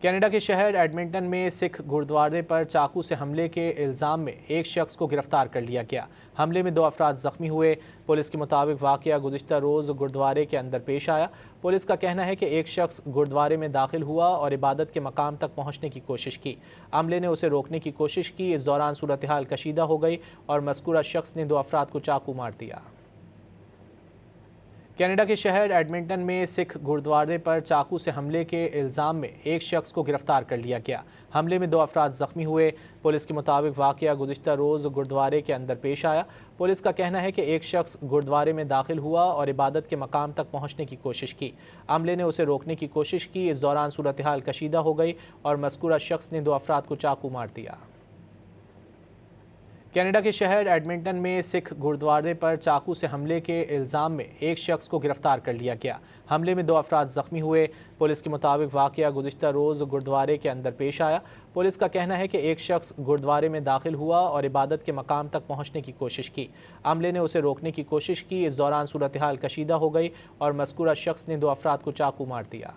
Canada के शहर Edmonton में सिख गुरुद्वारे पर चाकू से हमले के इल्ज़ाम में एक शख्स को गिरफ्तार कर लिया गया। हमले में 2 अफराद जख्मी हुए। पुलिस के मुताबिक वाक़या गुज़िश्ता रोज़ गुरुद्वारे के अंदर पेश आया। पुलिस का कहना है कि एक शख्स गुरुद्वारे में दाखिल हुआ और इबादत के मकाम तक पहुँचने की कोशिश की। अमले ने उसे रोकने की कोशिश की। इस दौरान सूरत हाल कशीदा हो गई और मज़कूरा शख्स ने 2 अफराद को चाकू मार दिया। कनाडा के शहर एडमिंटन में सिख गुरुद्वारे पर चाकू से हमले के इल्ज़ाम में एक शख्स को गिरफ्तार कर लिया गया। हमले में 2 अफराद जख्मी हुए। पुलिस के मुताबिक वाक़या गुज़िश्ता रोज़ गुरुद्वारे के अंदर पेश आया। पुलिस का कहना है कि एक शख्स गुरुद्वारे में दाखिल हुआ और इबादत के मकाम तक पहुँचने की कोशिश की। अमले ने उसे रोकने की कोशिश की। इस दौरान सूरत हाल कशीदा हो गई और मज़कूरा शख्स ने 2 अफराद को चाकू मार दिया। कनाडा के शहर एडमिंटन में सिख गुरुद्वारे पर चाकू से हमले के इल्ज़ाम में एक शख्स को गिरफ्तार कर लिया गया। हमले में 2 अफराद जख्मी हुए। पुलिस के मुताबिक वाक़या गुज़िश्ता रोज़ गुरुद्वारे के अंदर पेश आया। पुलिस का कहना है कि एक शख्स गुरुद्वारे में दाखिल हुआ और इबादत के मकाम तक पहुँचने की कोशिश की। अमले ने उसे रोकने की कोशिश की। इस दौरान सूरत हाल कशीदा हो गई और मज़कूरा शख्स ने 2 अफराद को चाकू मार दिया।